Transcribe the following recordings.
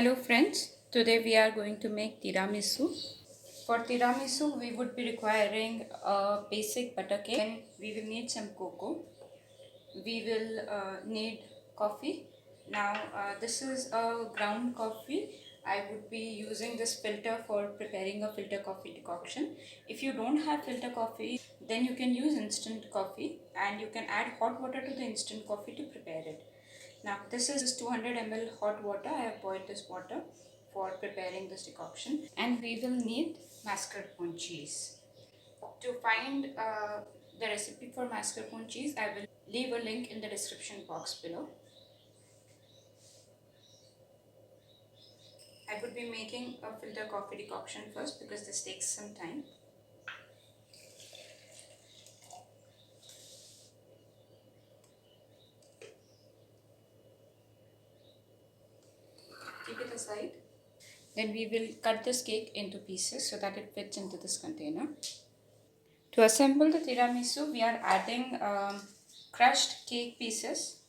Hello friends, today we are going to make tiramisu. For tiramisu, we would be requiring a basic butter cake. Then we will need some cocoa. We will need coffee. Now this is a ground coffee. I would be using this filter for preparing a filter coffee decoction. If you don't have filter coffee, then you can use instant coffee and you can add hot water to the instant coffee to prepare it. Now this is 200 ml hot water. I have boiled this water for preparing this decoction, and we will need mascarpone cheese. To find the recipe for mascarpone cheese, I will leave a link in the description box below. I would be making a filter coffee decoction first because this takes some time. Keep it aside. Then we will cut this cake into pieces so that it fits into this container. To assemble the tiramisu, we are adding crushed cake pieces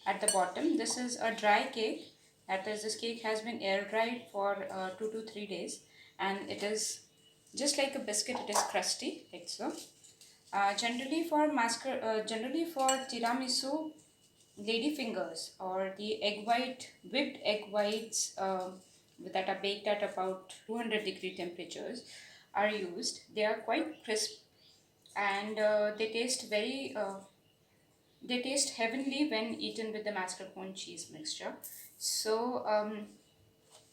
at the bottom. This is a dry cake. That is, this cake has been air dried for 2 to 3 days, and it is just like a biscuit. It is crusty, like so. Generally for tiramisu, lady fingers or the egg white, whipped egg whites that are baked at about 200-degree temperatures are used. They are quite crisp, and they taste heavenly when eaten with the mascarpone cheese mixture. So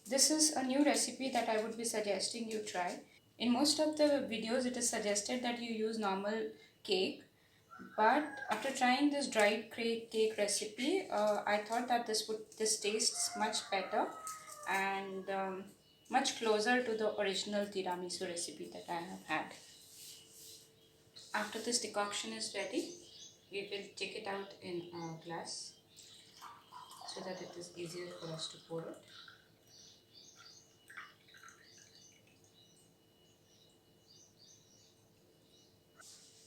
this is a new recipe that I would be suggesting you try. In most of the videos, it is suggested that you use normal cake, but after trying this dried cake recipe, I thought that this tastes much better and much closer to the original tiramisu recipe that I have had. After this decoction is ready, we will take it out in a glass so that it is easier for us to pour it.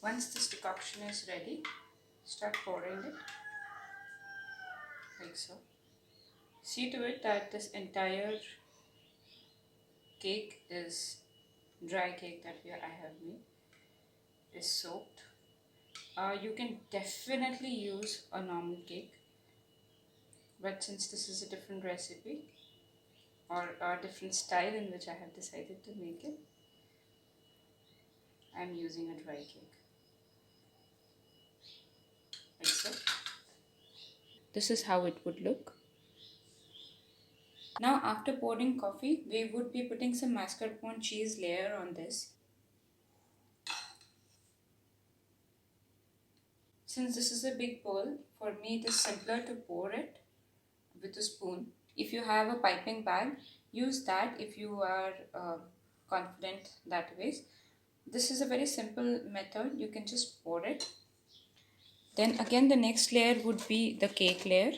Once this decoction is ready, start pouring it like so. See to it that this entire cake is dry cake that I have made is soaked. You can definitely use a normal cake, but since this is a different recipe or a different style in which I have decided to make it, I am using a dry cake like so. This is how it would look. Now after pouring coffee, we would be putting some mascarpone cheese layer on this. Since this is a big bowl, for me it is simpler to pour it with a spoon. If you have a piping bag, use that if you are confident that way. This is a very simple method. You can just pour it. Then again the next layer would be the cake layer.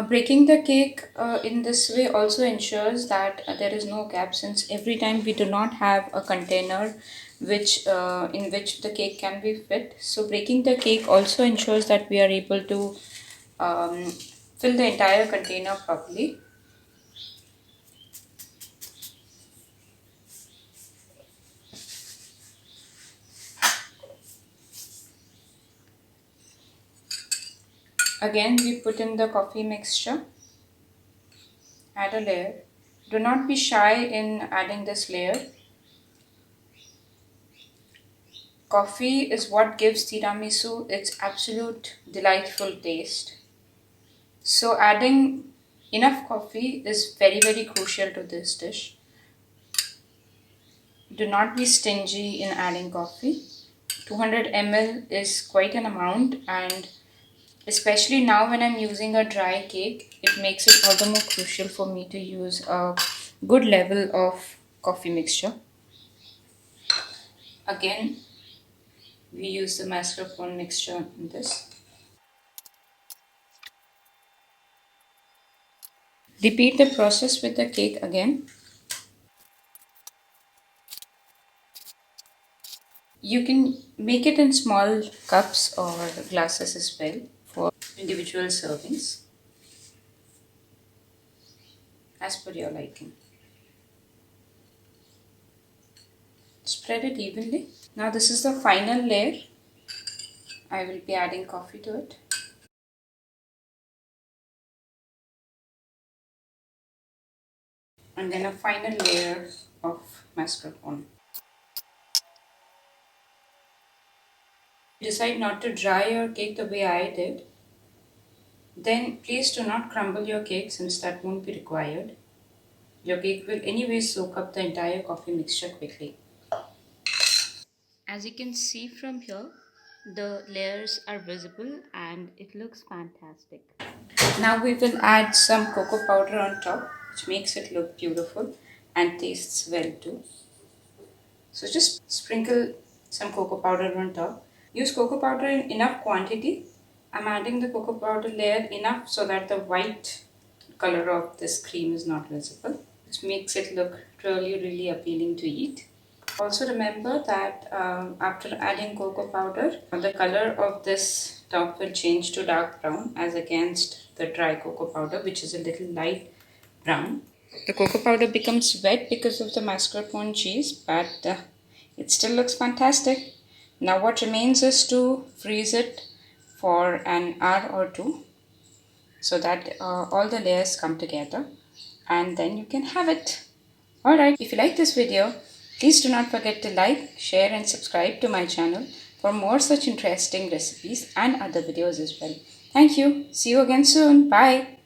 Breaking the cake in this way also ensures that there is no gap, since every time we do not have a container in which the cake can be fit. So breaking the cake also ensures that we are able to um, fill the entire container properly. Again, we put in the coffee mixture, add a layer. Do not be shy in adding this layer. Coffee is what gives tiramisu its absolute delightful taste. So adding enough coffee is very crucial to this dish. Do not be stingy in adding coffee. 200 ml is quite an amount, and especially now when I'm using a dry cake, it makes it all the more crucial for me to use a good level of coffee mixture. Again, we use the mascarpone mixture in this. Repeat the process with the cake again. You can make it in small cups or glasses as well for individual servings. as per your liking. Spread it evenly. Now this is the final layer. I will be adding coffee to it. And then a final layer of mascarpone. Decide not to dry your cake the way I did, then please do not crumble your cake since that won't be required. Your cake will anyway soak up the entire coffee mixture quickly. As you can see from here, the layers are visible and it looks fantastic. Now we will add some cocoa powder on top, which makes it look beautiful and tastes well too. So just sprinkle some cocoa powder on top. Use cocoa powder in enough quantity. I'm adding the cocoa powder layer enough so that the white color of this cream is not visible, which makes it look really appealing to eat. Also remember that after adding cocoa powder, the color of this top will change to dark brown as against the dry cocoa powder, which is a little light brown. The cocoa powder becomes wet because of the mascarpone cheese, but it still looks fantastic. Now what remains is to freeze it for an hour or two so that all the layers come together, and then you can have it. Alright, if you like this video, please do not forget to like, share and subscribe to my channel for more such interesting recipes and other videos as well. Thank you. See you again soon. Bye.